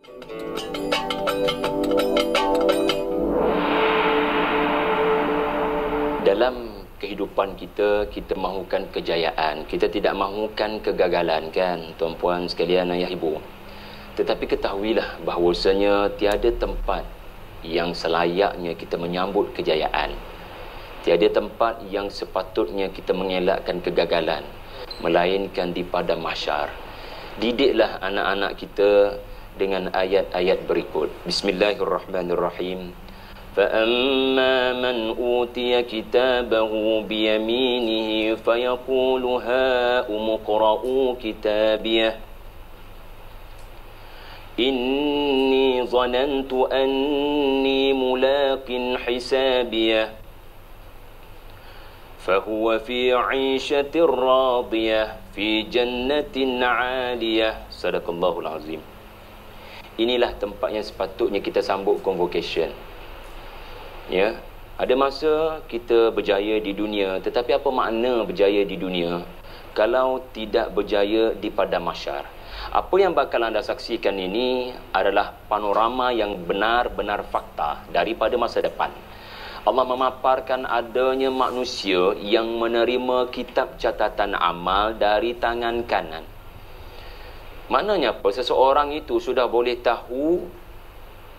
Dalam kehidupan kita, kita mahukan kejayaan. Kita tidak mahukan kegagalan, kan, tuan-puan sekalian, ayah ibu. Tetapi ketahuilah bahawasanya tiada tempat yang selayaknya kita menyambut kejayaan. Tiada tempat yang sepatutnya kita mengelakkan kegagalan, melainkan di padang mahsyar. Didiklah anak-anak kita dengan ayat-ayat berikut. Bismillahirrahmanirrahim. فَأَمَّا مَنْ أُوتِيَ كِتَابَهُ بِيَمِينِهِ فَيَقُولُ هَاؤُمُ اقْرَءُوا كِتَابِيَهْ إِنِّي ظَنَنْتُ أَنِّي مُلَاقٍ حِسَابِيَهْ فَهُوَ فِي عِيشَةٍ رَاضِيَةٍ فِي جَنَّةٍ عَالِيَةٍ. Sadaqallahul Azim. Inilah tempat yang sepatutnya kita sambut convocation. Ya, ada masa kita berjaya di dunia, tetapi apa makna berjaya di dunia kalau tidak berjaya di padang mahsyar? Apa yang bakal anda saksikan ini adalah panorama yang benar-benar fakta daripada masa depan. Allah memaparkan adanya manusia yang menerima kitab catatan amal dari tangan kanan. Maknanya apa? Seseorang itu sudah boleh tahu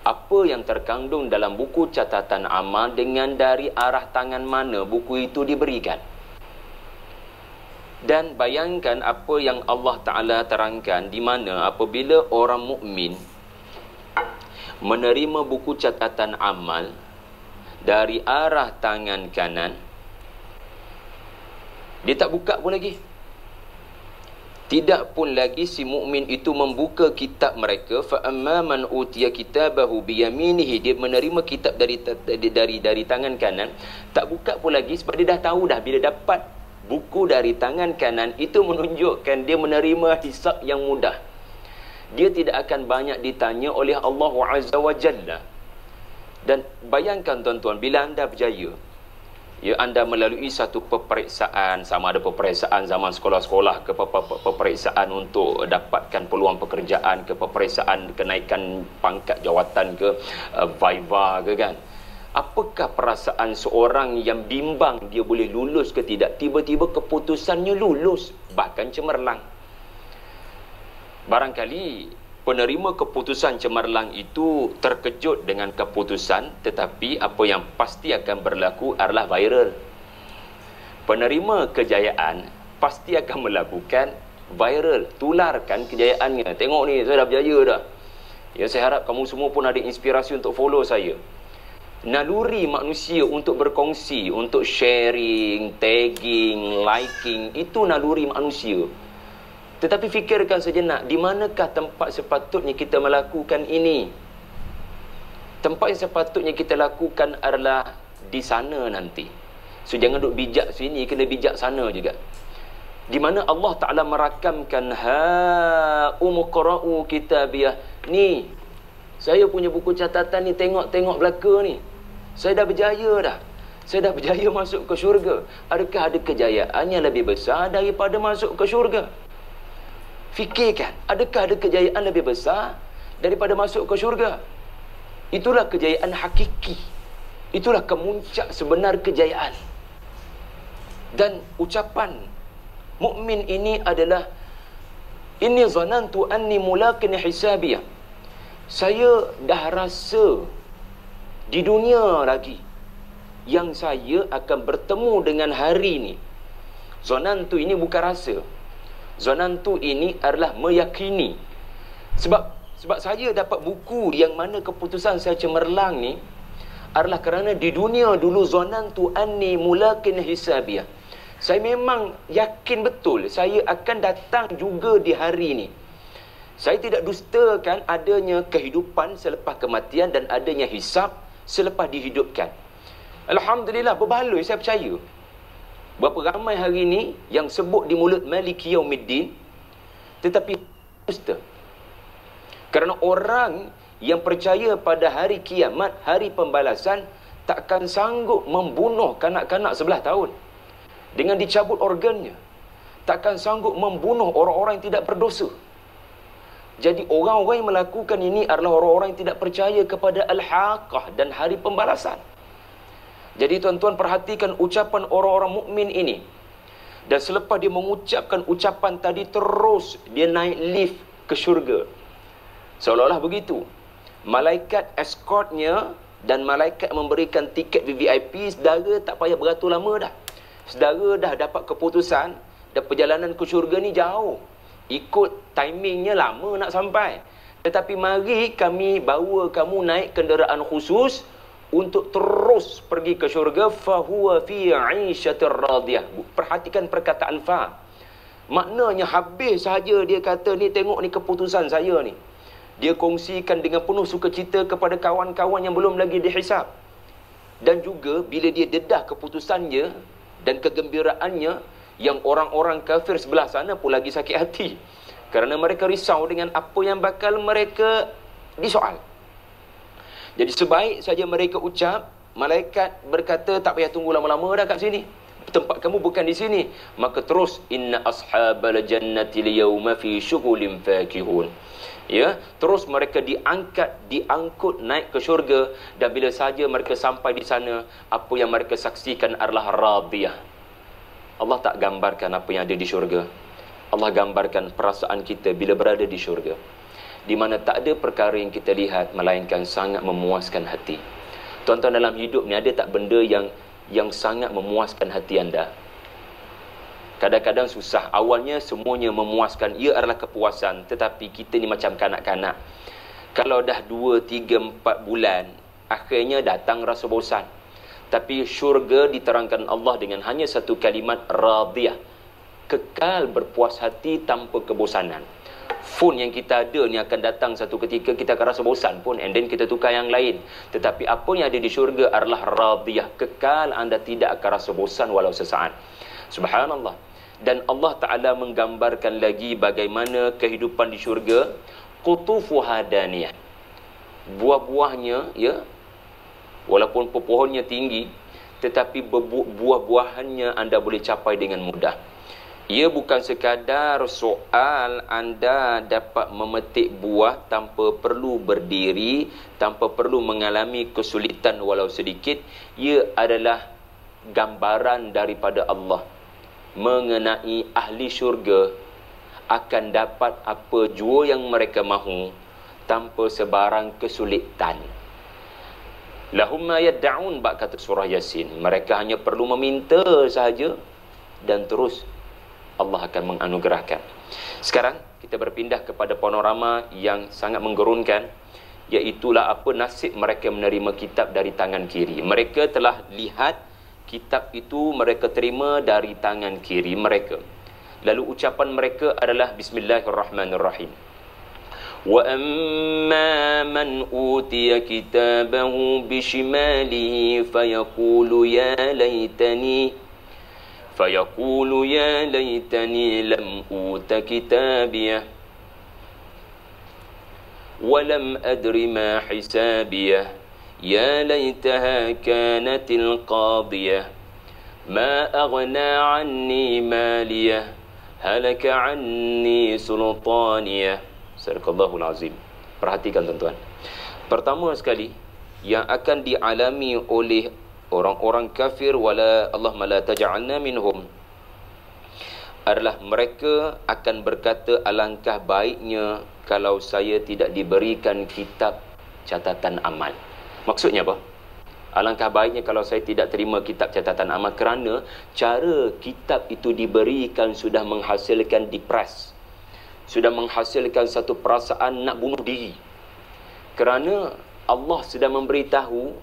apa yang terkandung dalam buku catatan amal dengan dari arah tangan mana buku itu diberikan. Dan bayangkan apa yang Allah Ta'ala terangkan, di mana apabila orang mukmin menerima buku catatan amal dari arah tangan kanan, dia tak buka pun lagi. Tidak pun lagi si mukmin itu membuka kitab mereka. Fa amma man utiya kitabahu biyaminihi, dia menerima kitab dari tangan kanan, tak buka pun lagi sebab dia dah tahu dah bila dapat buku dari tangan kanan itu menunjukkan dia menerima hisab yang mudah. Dia tidak akan banyak ditanya oleh Allah Azza wa Jalla. Dan bayangkan tuan-tuan, bila anda berjaya, ya, anda melalui satu peperiksaan, sama ada peperiksaan zaman sekolah-sekolah ke peperiksaan untuk dapatkan peluang pekerjaan, ke peperiksaan kenaikan pangkat jawatan, ke viva ke, kan. Apakah perasaan seorang yang bimbang dia boleh lulus ke tidak, tiba-tiba keputusannya lulus, bahkan cemerlang. Barangkali penerima keputusan cemerlang itu terkejut dengan keputusan, tetapi apa yang pasti akan berlaku adalah viral. Penerima kejayaan pasti akan melakukan viral, tularkan kejayaannya. Tengok ni, saya dah berjaya dah. Ya, saya harap kamu semua pun ada inspirasi untuk follow saya. Naluri manusia untuk berkongsi, untuk sharing, tagging, liking, itu naluri manusia. Tetapi fikirkan sejenak, di manakah tempat sepatutnya kita melakukan ini? Tempat yang sepatutnya kita lakukan adalah di sana nanti. So jangan duk bijak sini, kena bijak sana juga. Di mana Allah Ta'ala merakamkan ha'umuqra'u kitabiyah. Ni, saya punya buku catatan ni, tengok-tengok belaka ni. Saya dah berjaya dah. Saya dah berjaya masuk ke syurga. Adakah ada kejayaan yang lebih besar daripada masuk ke syurga? Fikirkan, adakah ada kejayaan lebih besar daripada masuk ke syurga? Itulah kejayaan hakiki. Itulah kemuncak sebenar kejayaan. Dan ucapan mukmin ini adalah, inni zanantu anni mulaqin hisabiyah. Saya dah rasa di dunia lagi yang saya akan bertemu dengan hari ini. Zanantu ini bukan rasa. Zanantu ini adalah meyakini. Sebab saya dapat buku yang mana keputusan saya cemerlang ni adalah kerana di dunia dulu zanantu anni mulaqin hisabiyah. Saya memang yakin betul saya akan datang juga di hari ini. Saya tidak dustakan adanya kehidupan selepas kematian dan adanya hisab selepas dihidupkan. Alhamdulillah, berbaloi saya percaya. Berapa ramai hari ini yang sebut di mulut Maliki Yaumiddin, tetapi dusta. Kerana orang yang percaya pada hari kiamat, hari pembalasan, takkan sanggup membunuh kanak-kanak 11 tahun dengan dicabut organnya. Takkan sanggup membunuh orang-orang yang tidak berdosa. Jadi orang-orang yang melakukan ini adalah orang-orang yang tidak percaya kepada al-haqqah dan hari pembalasan. Jadi tuan-tuan perhatikan ucapan orang-orang mukmin ini. Dan selepas dia mengucapkan ucapan tadi, terus dia naik lift ke syurga. Seolah-olah begitu. Malaikat escortnya dan malaikat memberikan tiket VVIP, saudara tak payah beratur lama dah. Saudara dah dapat keputusan dan perjalanan ke syurga ni jauh. Ikut timingnya lama nak sampai. Tetapi mari kami bawa kamu naik kenderaan khusus untuk terus pergi ke syurga. Fahuwa fi 'ishatir radiyah. Perhatikan perkataan fa. Maknanya habis saja dia kata ni, tengok ni keputusan saya ni. Dia kongsikan dengan penuh sukacita kepada kawan-kawan yang belum lagi dihisap. Dan juga bila dia dedah keputusannya dan kegembiraannya, yang orang-orang kafir sebelah sana pun lagi sakit hati. Kerana mereka risau dengan apa yang bakal mereka disoal. Jadi sebaik saja mereka ucap, malaikat berkata, tak payah tunggu lama-lama dah kat sini. Tempat kamu bukan di sini. Maka terus, inna ashabal jannati liyawma fi syughulin fakihun. Ya, terus mereka diangkut naik ke syurga, dan bila saja mereka sampai di sana, apa yang mereka saksikan adalah radiyah. Allah tak gambarkan apa yang ada di syurga. Allah gambarkan perasaan kita bila berada di syurga, di mana tak ada perkara yang kita lihat melainkan sangat memuaskan hati. Tuan-tuan, dalam hidup ni ada tak benda yang sangat memuaskan hati anda? Kadang-kadang susah. Awalnya semuanya memuaskan, ia adalah kepuasan. Tetapi kita ni macam kanak-kanak. Kalau dah 2, 3, 4 bulan, akhirnya datang rasa bosan. Tapi syurga diterangkan Allah dengan hanya satu kalimat, radiyah. Kekal berpuas hati tanpa kebosanan. Phone yang kita ada ni akan datang satu ketika kita akan rasa bosan pun, and then kita tukar yang lain. Tetapi apa yang ada di syurga adalah radiyah. Kekal, anda tidak akan rasa bosan walau sesaat. Subhanallah. Dan Allah Ta'ala menggambarkan lagi bagaimana kehidupan di syurga. Qutufuha daniyah. Buah-buahnya, ya, walaupun pohonnya tinggi, tetapi buah-buahannya anda boleh capai dengan mudah. Ia bukan sekadar soal anda dapat memetik buah tanpa perlu berdiri, tanpa perlu mengalami kesulitan walau sedikit. Ia adalah gambaran daripada Allah mengenai ahli syurga akan dapat apa jua yang mereka mahu tanpa sebarang kesulitan. Lahum ma yad'un, bak kata surah Yasin. Mereka hanya perlu meminta sahaja dan terus Allah akan menganugerahkan. Sekarang kita berpindah kepada panorama yang sangat menggerunkan, iaitulah apa nasib mereka menerima kitab dari tangan kiri. Mereka telah lihat kitab itu mereka terima dari tangan kiri mereka. Lalu ucapan mereka adalah Bismillahirrahmanirrahim. Wa amma man utiya kitabahu bishimalihi fayaqulu ya laitani lam uta kitabiyah wa lam adri ma hisabiyah ya laitaha kanatil qadiyah ma aghna anni maliyah halaka anni sultaniyah. Sadaqallahul azim. Perhatikan tuan-tuan. Pertama sekali yang akan dialami oleh orang-orang kafir, wala Allahumma la taj'alna minhum, adalah mereka akan berkata, alangkah baiknya kalau saya tidak diberikan kitab catatan amal. Maksudnya apa? Alangkah baiknya kalau saya tidak terima kitab catatan amal, kerana cara kitab itu diberikan sudah menghasilkan depres, sudah menghasilkan satu perasaan nak bunuh diri. Kerana Allah sudah memberitahu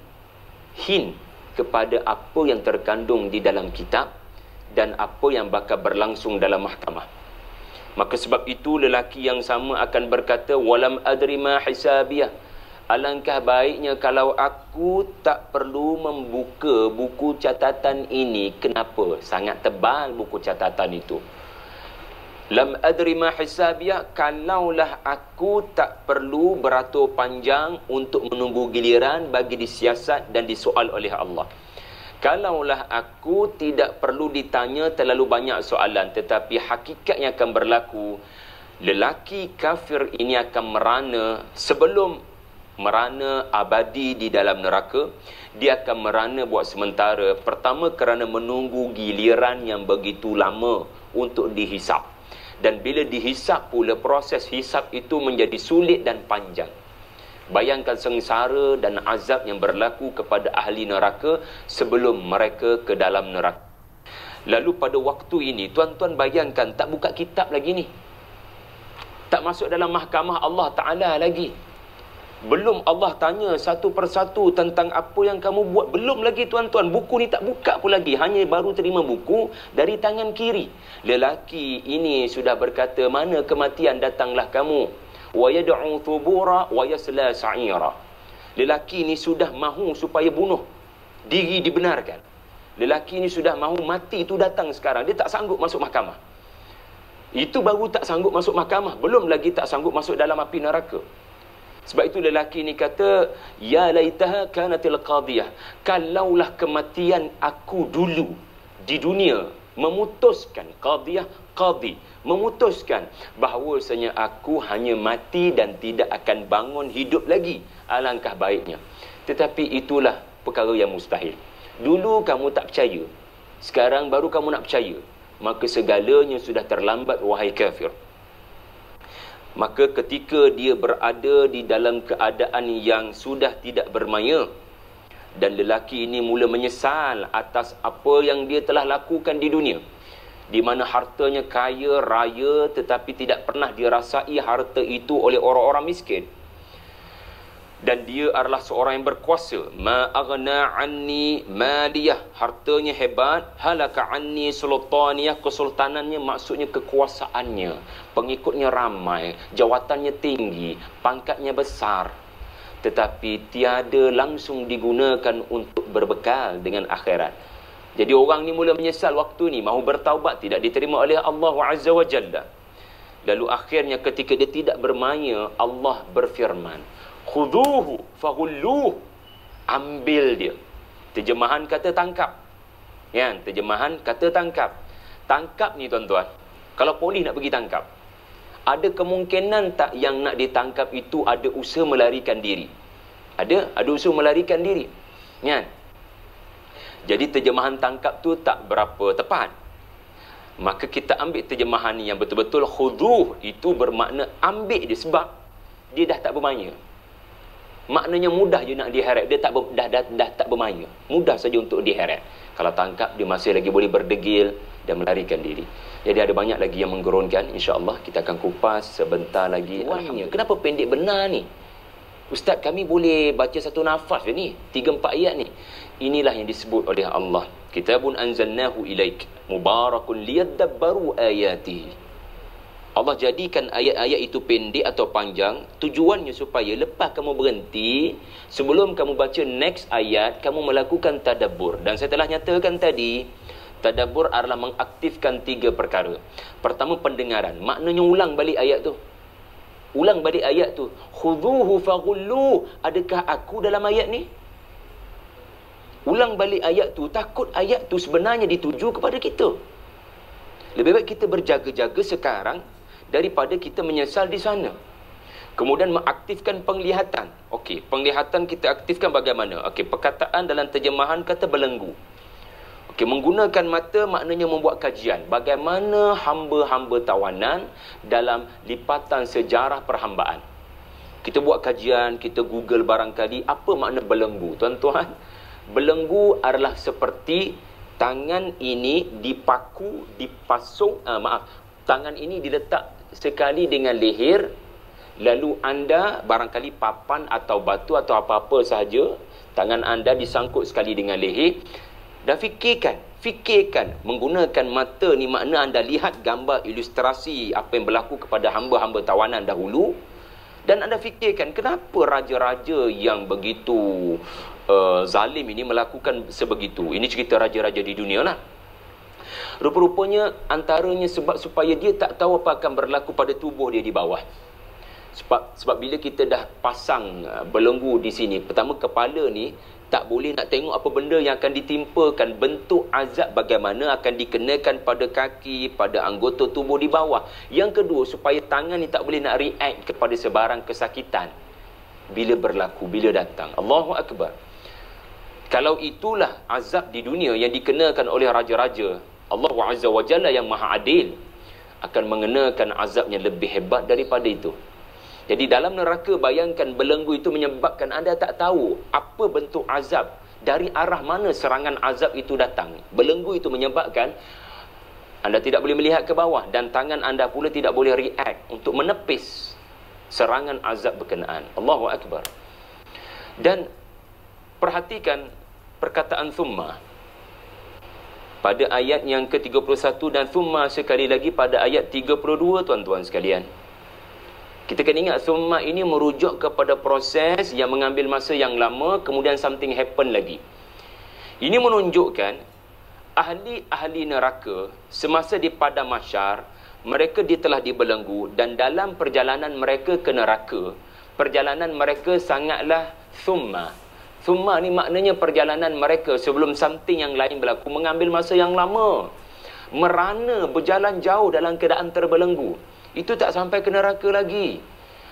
hint kepada apa yang terkandung di dalam kitab dan apa yang bakal berlangsung dalam mahkamah. Maka sebab itu lelaki yang sama akan berkata, walam adri ma hisabiyah, alangkah baiknya kalau aku tak perlu membuka buku catatan ini. Kenapa? Sangat tebal buku catatan itu. Lam adri ma hisabiyah, kalaulah aku tak perlu beratur panjang untuk menunggu giliran bagi disiasat dan disoal oleh Allah. Kalaulah aku tidak perlu ditanya terlalu banyak soalan, tetapi hakikat yang akan berlaku, Lelaki kafir ini akan merana, sebelum merana abadi di dalam neraka, dia akan merana buat sementara. Pertama kerana menunggu giliran yang begitu lama untuk dihisap. Dan bila dihisap pula, proses hisap itu menjadi sulit dan panjang. Bayangkan sengsara dan azab yang berlaku kepada ahli neraka sebelum mereka ke dalam neraka. Lalu pada waktu ini, tuan-tuan bayangkan, tak buka kitab lagi ni. Tak masuk dalam mahkamah Allah Ta'ala lagi. Belum Allah tanya satu persatu tentang apa yang kamu buat. Belum lagi tuan-tuan, buku ni tak buka pun lagi. Hanya baru terima buku dari tangan kiri. Lelaki ini sudah berkata, mana kematian datanglah kamu. Wa yad'u thubura wa yasla sa'ira. Lelaki ini sudah mahu supaya bunuh diri dibenarkan. Lelaki ini sudah mahu mati itu datang sekarang. Dia tak sanggup masuk mahkamah. Itu baru tak sanggup masuk mahkamah. Belum lagi tak sanggup masuk dalam api neraka. Sebab itu lelaki ni kata, ya laitaha kanatil qadiyah. Kalaulah kematian aku dulu di dunia memutuskan, qadiyah, qadi, memutuskan bahawasanya aku hanya mati dan tidak akan bangun hidup lagi, alangkah baiknya. Tetapi itulah perkara yang mustahil. Dulu kamu tak percaya, sekarang baru kamu nak percaya. Maka segalanya sudah terlambat, wahai kafir. Maka ketika dia berada di dalam keadaan yang sudah tidak bermaya, dan lelaki ini mula menyesal atas apa yang dia telah lakukan di dunia, di mana hartanya kaya raya tetapi tidak pernah dirasai harta itu oleh orang-orang miskin. Dan dia adalah seorang yang berkuasa. Ma aghna anni maliyah, hartanya hebat. Halaka anni sultaniyah, kesultanannya maksudnya kekuasaannya. Pengikutnya ramai, jawatannya tinggi, pangkatnya besar. Tetapi tiada langsung digunakan untuk berbekal dengan akhirat. Jadi orang ni mula menyesal waktu ni, mahu bertaubat, tidak diterima oleh Allah Azza wa Jalla. Lalu akhirnya ketika dia tidak bermaya, Allah berfirman, khuduhu faghulluh, ambil dia. Terjemahan kata tangkap. Ya, terjemahan kata tangkap. Tangkap ni tuan-tuan, kalau polis nak pergi tangkap, ada kemungkinan tak yang nak ditangkap itu ada usaha melarikan diri? Ada usaha melarikan diri. Ya. Jadi terjemahan tangkap tu tak berapa tepat. Maka kita ambil terjemahan yang betul-betul khuduh, itu bermakna ambil dia, sebab dia dah tak bermaya. Maknanya mudah je nak diheret. Dia dah tak bermaya. Mudah saja untuk diheret. Kalau tangkap, dia masih lagi boleh berdegil dan melarikan diri. Jadi ada banyak lagi yang menggerunkan. InsyaAllah kita akan kupas sebentar lagi. Kenapa pendek benar ni? Ustaz, kami boleh baca satu nafas je ni, 3-4 ayat ni. Inilah yang disebut oleh Allah, kitabun anzalnahu ilaik mubarakun liyadabbaru ayatihi. Allah jadikan ayat-ayat itu pendek atau panjang, tujuannya supaya lepas kamu berhenti, sebelum kamu baca next ayat, kamu melakukan tadabbur. Dan saya telah nyatakan tadi, tadabbur adalah mengaktifkan 3 perkara. Pertama, pendengaran. Maknanya ulang balik ayat tu. Ulang balik ayat tu. Khuduhu faghulluh. Adakah aku dalam ayat ni? Ulang balik ayat tu. Takut ayat tu sebenarnya dituju kepada kita. Lebih baik kita berjaga-jaga sekarang daripada kita menyesal di sana. Kemudian mengaktifkan penglihatan. Okey, penglihatan kita aktifkan bagaimana? Okey, perkataan dalam terjemahan kata belenggu. Okey, menggunakan mata maknanya membuat kajian. Bagaimana hamba-hamba tawanan dalam lipatan sejarah perhambaan. Kita buat kajian, kita Google barangkali apa makna belenggu. Tuan-tuan, belenggu adalah seperti tangan ini dipaku, dipasung, tangan ini diletak sekali dengan leher, lalu anda barangkali papan atau batu atau apa-apa sahaja, tangan anda disangkut sekali dengan leher, dan fikirkan menggunakan mata ni, makna anda lihat gambar ilustrasi apa yang berlaku kepada hamba-hamba tawanan dahulu, dan anda fikirkan kenapa raja-raja yang begitu zalim ini melakukan sebegitu. Ini cerita raja-raja di dunia lah. Rupa-rupanya antaranya sebab supaya dia tak tahu apa akan berlaku pada tubuh dia di bawah. Sebab bila kita dah pasang belenggu di sini, pertama kepala ni Tak boleh nak tengok apa benda yang akan ditimpakan. Bentuk azab bagaimana akan dikenakan pada kaki, pada anggota tubuh di bawah. Yang kedua, supaya tangan ni tak boleh nak react kepada sebarang kesakitan bila berlaku, bila datang. Allahu Akbar. Kalau itulah azab di dunia yang dikenakan oleh raja-raja, Allah Azza wa Jalla yang maha adil akan mengenakan azabnya lebih hebat daripada itu. Jadi dalam neraka, bayangkan belenggu itu menyebabkan anda tak tahu apa bentuk azab, dari arah mana serangan azab itu datang. Belenggu itu menyebabkan anda tidak boleh melihat ke bawah dan tangan anda pula tidak boleh react untuk menepis serangan azab berkenaan. Allahu Akbar. Dan perhatikan perkataan thumma pada ayat yang ke-31 dan thumma sekali lagi pada ayat 32, tuan-tuan sekalian. Kita kena ingat thumma ini merujuk kepada proses yang mengambil masa yang lama, kemudian something happen lagi. Ini menunjukkan ahli-ahli neraka semasa di padang mahsyar, mereka telah dibelenggu, dan dalam perjalanan mereka ke neraka, perjalanan mereka sangatlah thumma. Thumma ni maknanya perjalanan mereka sebelum something yang lain berlaku mengambil masa yang lama. Merana berjalan jauh dalam keadaan terbelenggu. Itu tak sampai ke neraka lagi.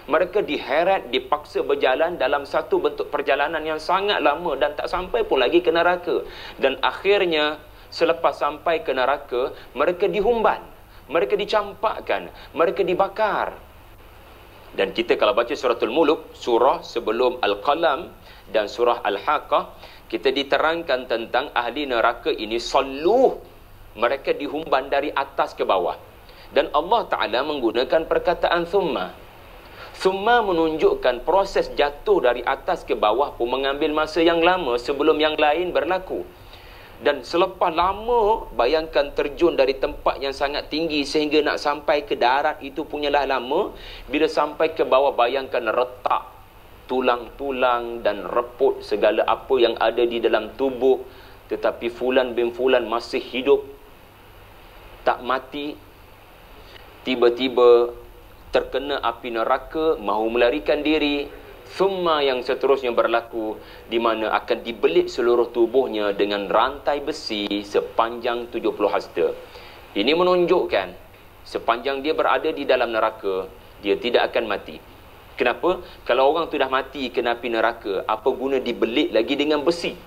Mereka diheret, dipaksa berjalan dalam satu bentuk perjalanan yang sangat lama dan tak sampai pun lagi ke neraka. Dan akhirnya, selepas sampai ke neraka, mereka dihumban, mereka dicampakkan, mereka dibakar. Dan kita kalau baca suratul Mulk, surah sebelum Al-Qalam dan surah Al-Haqqah, kita diterangkan tentang ahli neraka ini salluh. Mereka dihumban dari atas ke bawah. Dan Allah Ta'ala menggunakan perkataan thumma. Thumma menunjukkan proses jatuh dari atas ke bawah pun mengambil masa yang lama sebelum yang lain berlaku. Dan selepas lama, bayangkan terjun dari tempat yang sangat tinggi sehingga nak sampai ke darat itu punyalah lama. Bila sampai ke bawah, bayangkan retak tulang-tulang dan reput segala apa yang ada di dalam tubuh. Tetapi fulan bin fulan masih hidup, tak mati. Tiba-tiba terkena api neraka, mahu melarikan diri. Thumma yang seterusnya berlaku, di mana akan dibelit seluruh tubuhnya dengan rantai besi sepanjang 70 hasta. Ini menunjukkan sepanjang dia berada di dalam neraka, dia tidak akan mati. Kenapa? Kalau orang tu dah mati kena api neraka, apa guna dibelit lagi dengan besi?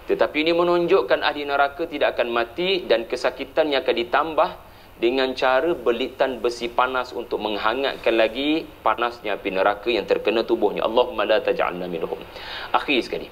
Tetapi ini menunjukkan ahli neraka tidak akan mati, dan kesakitannya akan ditambah dengan cara belitan besi panas untuk menghangatkan lagi panasnya api neraka yang terkena tubuhnya. Allahumma la taj'alna minhum. Akhir sekali,